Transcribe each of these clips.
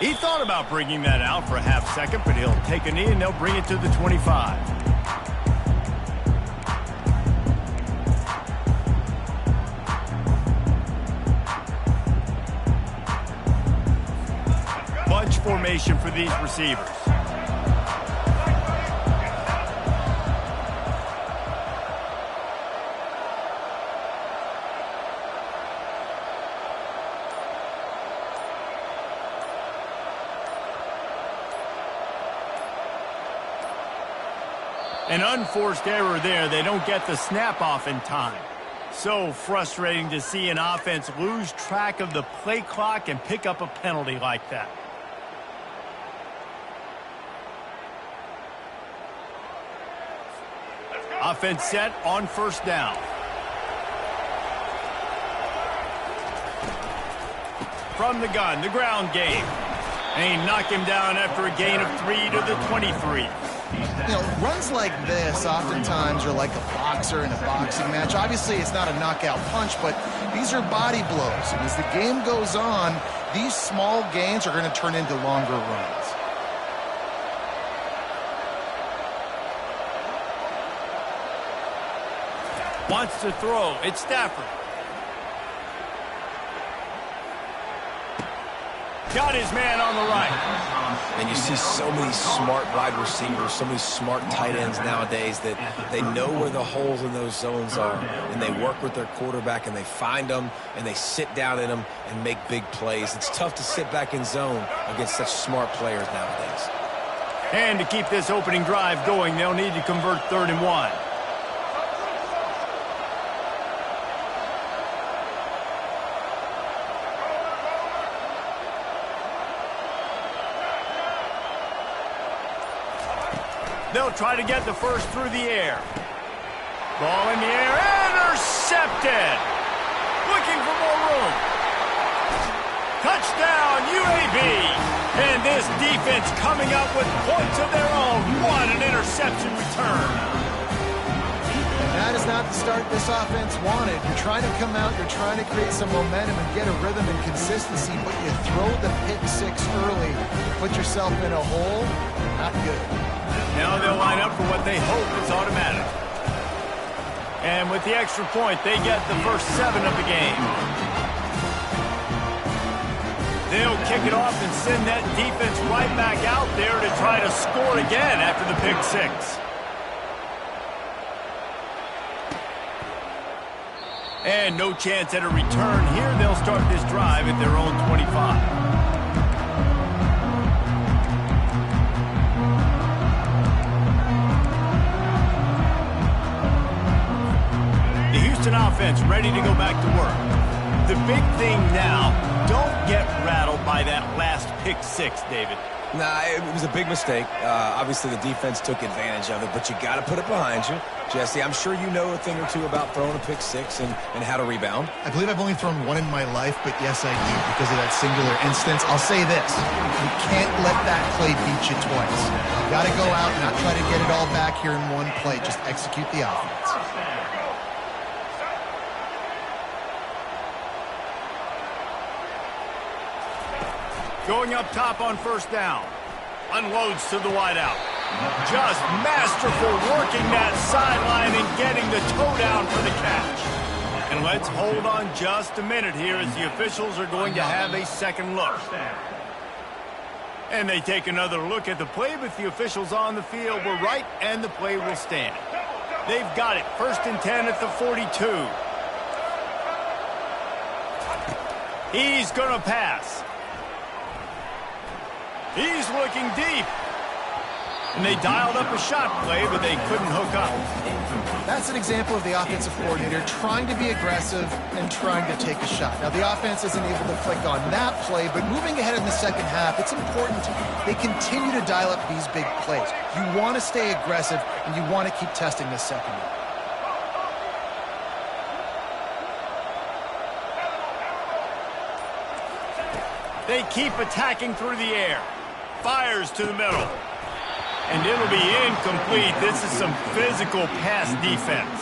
He thought about bringing that out for a half second, but he'll take a knee and they'll bring it to the 25. Bunch formation for these receivers. An unforced error there. They don't get the snap off in time. So frustrating to see an offense lose track of the play clock and pick up a penalty like that. Offense set on first down. From the gun, the ground game. And he knocked him down after a gain of 3 to the 23. You know, runs like this oftentimes are like a boxer in a boxing match. Obviously, it's not a knockout punch, but these are body blows. And as the game goes on, these small gains are going to turn into longer runs. Wants to throw. It's Stafford. Got his man on the right. And you see so many smart wide receivers, so many smart tight ends nowadays that they know where the holes in those zones are, and they work with their quarterback, and they find them, and they sit down in them and make big plays. It's tough to sit back in zone against such smart players nowadays. And to keep this opening drive going, they'll need to convert 3rd and 1. They'll try to get the first through the air. Ball in the air, intercepted. Looking for more room. Touchdown, UAB. And this defense coming up with points of their own. What an interception return. And that is not the start this offense wanted. You're trying to come out, you're trying to create some momentum and get a rhythm and consistency, but you throw the pick 6 early, put yourself in a hole, not good. Now they'll line up for what they hope is automatic. And with the extra point, they get the first 7 of the game. They'll kick it off and send that defense right back out there to try to score again after the pick 6. And no chance at a return here. They'll start this drive at their own 25. An offense ready to go back to work. The big thing now, don't get rattled by that last pick 6, David. Nah, it was a big mistake. Obviously, the defense took advantage of it, but you got to put it behind you. Jesse, I'm sure you know a thing or two about throwing a pick 6 and how to rebound. I believe I've only thrown one in my life, but yes, I do, because of that singular instance. I'll say this. You can't let that play beat you twice. You got to go out and not try to get it all back here in one play. Just execute the offense. Going up top on first down. Unloads to the wideout. Just masterful working that sideline and getting the toe down for the catch. And let's hold on just a minute here as the officials are going to have a second look. And they take another look at the play, but the officials on the field were right, and the play will stand. They've got it. 1st and 10 at the 42. He's going to pass. He's looking deep. And they dialed up a shot play, but they couldn't hook up. That's an example of the offensive coordinator trying to be aggressive and trying to take a shot. Now, the offense isn't able to click on that play, but moving ahead in the second half, it's important they continue to dial up these big plays. You want to stay aggressive, and you want to keep testing this second half. They keep attacking through the air. Fires to the middle. And it'll be incomplete. This is some physical pass defense.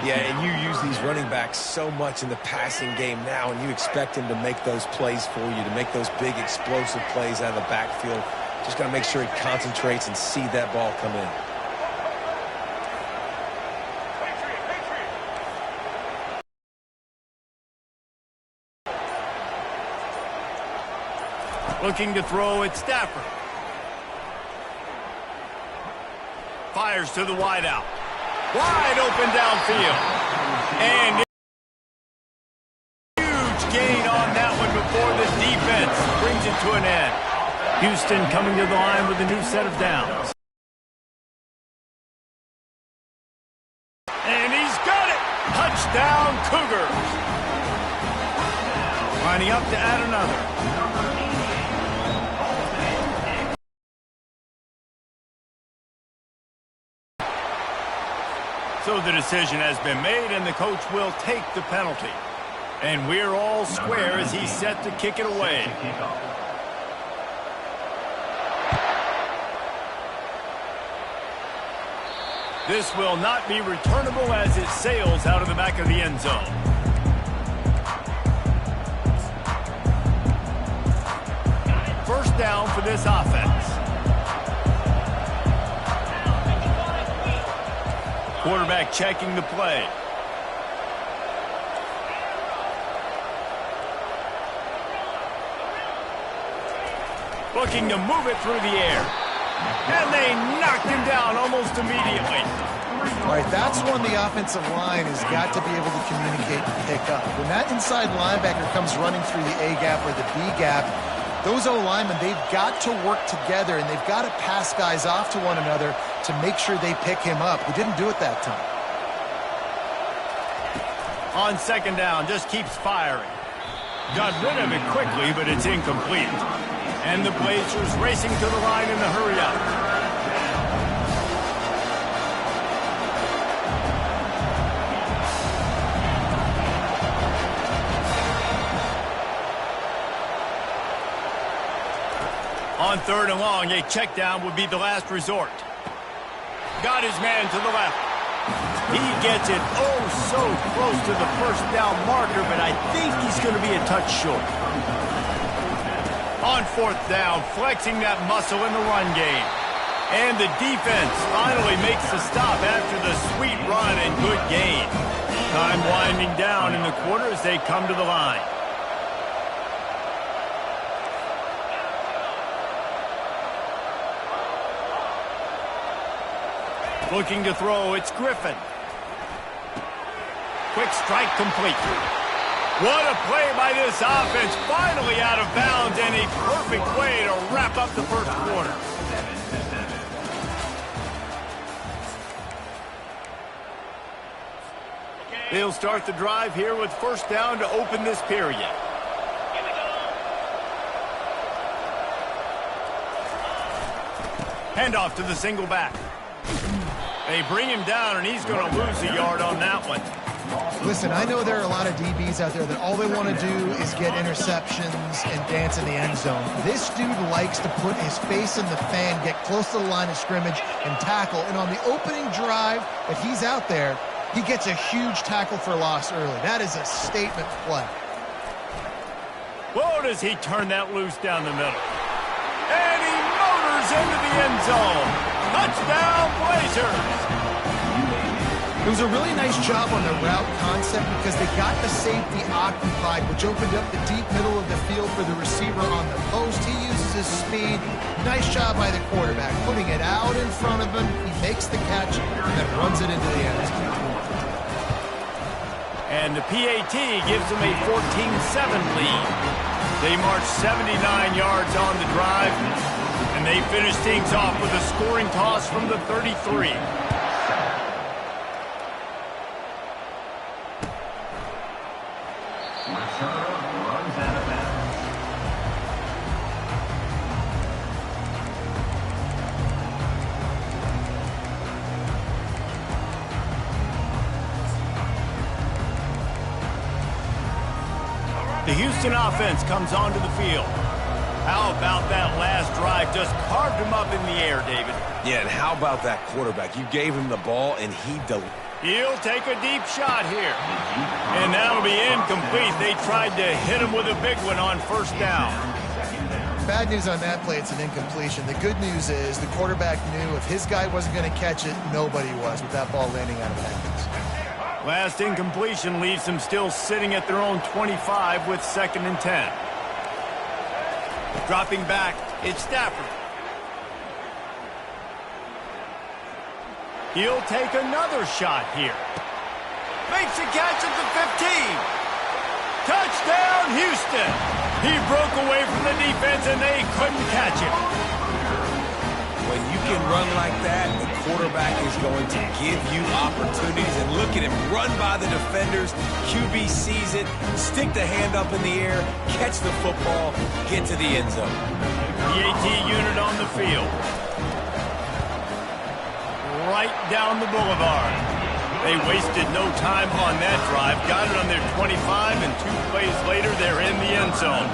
Yeah, and you use these running backs so much in the passing game now, and you expect them to make those plays for you, to make those big explosive plays out of the backfield. Just got to make sure he concentrates and see that ball come in. Looking to throw at Stafford. Fires to the wideout. Wide open downfield. And huge gain on that one before the defense brings it to an end. Houston coming to the line with a new set of downs. And he's got it. Touchdown Cougars. Lining up to add another. So the decision has been made, and the coach will take the penalty. And we're all square as he's set to kick it away. This will not be returnable as it sails out of the back of the end zone. First down for this offense. Quarterback checking the play. Looking to move it through the air. And they knocked him down almost immediately. All right, that's one the offensive line has got to be able to communicate and pick up. When that inside linebacker comes running through the A-gap or the B-gap, those O-linemen, they've got to work together, and they've got to pass guys off to one another to make sure they pick him up. They didn't do it that time. On second down, just keeps firing. Got rid of it quickly, but it's incomplete. And the Blazers racing to the line in the hurry-up. On third and long, a check down would be the last resort. Got his man to the left. He gets it oh so close to the first down marker, but I think he's going to be a touch short. On fourth down, flexing that muscle in the run game. And the defense finally makes the stop after the sweet run and good gain. Time winding down in the quarter as they come to the line. Looking to throw, it's Griffin. Quick strike complete. What a play by this offense. Finally out of bounds and a perfect way to wrap up the first quarter. They'll start the drive here with first down to open this period. Handoff to the single back. They bring him down, and he's going to lose a yard on that one. Listen, I know there are a lot of DBs out there that all they want to do is get interceptions and dance in the end zone. This dude likes to put his face in the fan, get close to the line of scrimmage, and tackle. And on the opening drive that he's out there, he gets a huge tackle for loss early. That is a statement play. Whoa, does he turn that loose down the middle. And he motors into the end zone. Touchdown, Blazers! It was a really nice job on the route concept because they got the safety occupied, which opened up the deep middle of the field for the receiver on the post. He uses his speed. Nice job by the quarterback, putting it out in front of him. He makes the catch and then runs it into the end zone. And the PAT gives them a 14-7 lead. They march 79 yards on the drive, and they finish things off with a scoring toss from the 33. The Houston offense comes onto the field. How about that last drive? Just carved him up in the air, David. Yeah, and how about that quarterback? You gave him the ball, and he He'll take a deep shot here. And that'll be incomplete. They tried to hit him with a big one on first down. Bad news on that play, it's an incompletion. The good news is the quarterback knew if his guy wasn't going to catch it, nobody was with that ball landing out of bounds. Last incompletion leaves them still sitting at their own 25 with 2nd and 10. Dropping back, it's Stafford. He'll take another shot here. Makes a catch at the 15. Touchdown, Houston. He broke away from the defense, and they couldn't catch him. When you can run like that, the quarterback is going to give you opportunities. And look at him run by the defenders. QB sees it, stick the hand up in the air, catch the football, get to the end zone. The AT unit on the field. Right down the boulevard. They wasted no time on that drive. Got it on their 25, and 2 plays later, they're in the end zone.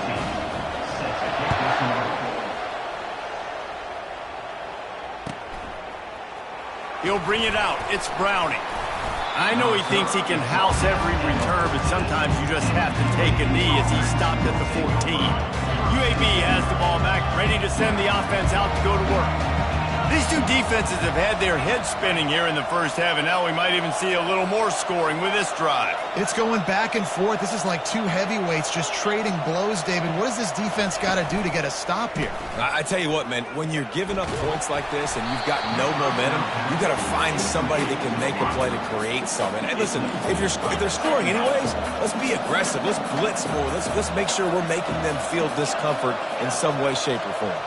He'll bring it out. It's Browning. I know he thinks he can house every return, but sometimes you just have to take a knee as he stopped at the 14. UAB has the ball back, ready to send the offense out to go to work. These two defenses have had their heads spinning here in the first half, and now we might even see a little more scoring with this drive. It's going back and forth. This is like two heavyweights just trading blows, David. What does this defense got to do to get a stop here? I tell you what, man, when you're giving up points like this and you've got no momentum, you've got to find somebody that can make a play to create something. And listen, if they're scoring anyways, let's be aggressive. Let's blitz more. Let's make sure we're making them feel discomfort in some way, shape, or form.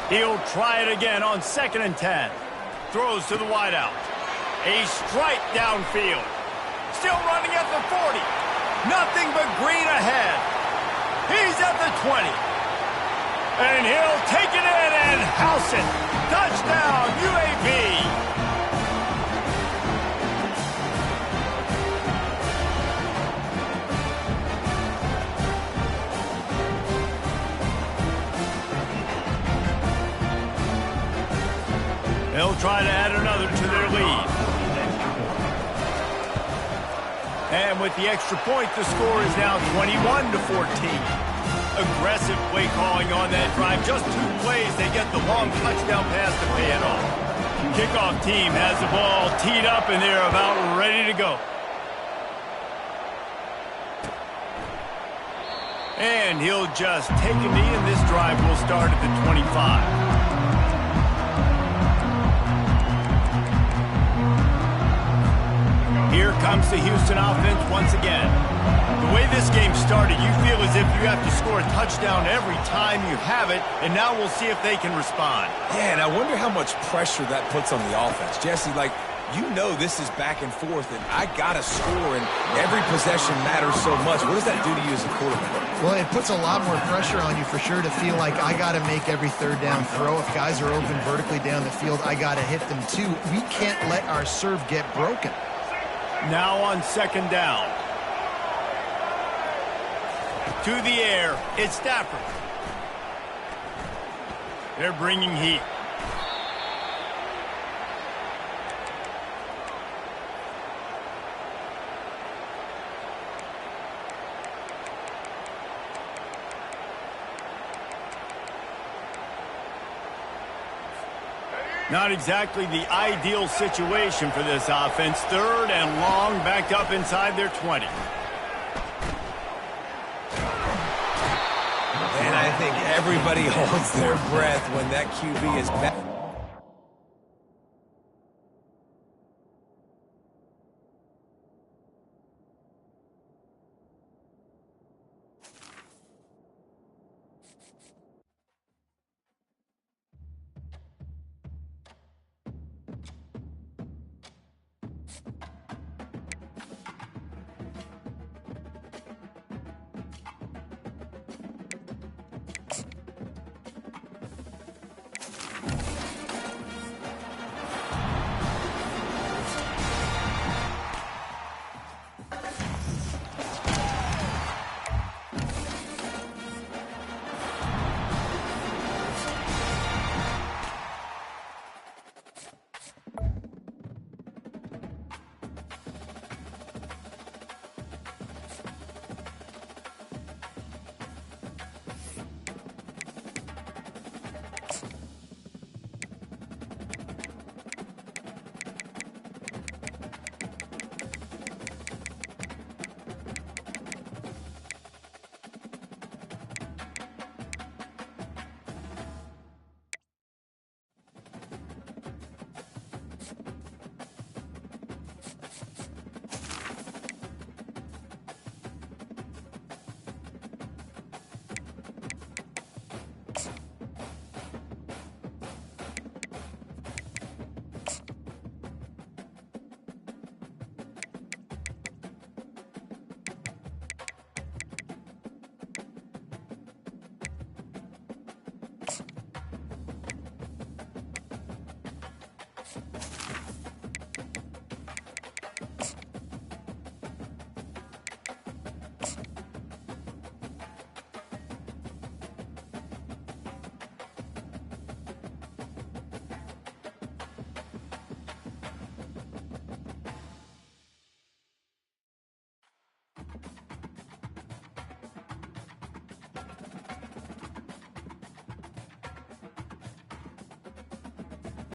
He'll try it again on 2nd and 10. Throws to the wideout. A strike downfield. Still running at the 40. Nothing but green ahead. He's at the 20. And he'll take it in and house it. Touchdown, UAB. They'll try to add another to their lead. And with the extra point, the score is now 21-14. Aggressive play calling on that drive. Just 2 plays, they get the long touchdown pass to pay it off. Kickoff team has the ball teed up, and they're about ready to go. And he'll just take a knee, and this drive will start at the 25. Here comes the Houston offense once again. The way this game started, you feel as if you have to score a touchdown every time you have it, and now we'll see if they can respond. Yeah, and I wonder how much pressure that puts on the offense. Jesse, you know this is back and forth, and I got to score, and every possession matters so much. What does that do to you as a quarterback? Well, it puts a lot more pressure on you for sure to feel like I got to make every 3rd down throw. If guys are open vertically down the field, I got to hit them too. We can't let our serve get broken. Now on 2nd down. To the air, it's Stafford. They're bringing heat. Not exactly the ideal situation for this offense. 3rd and long, backed up inside their 20. And I think everybody holds their breath when that QB is back.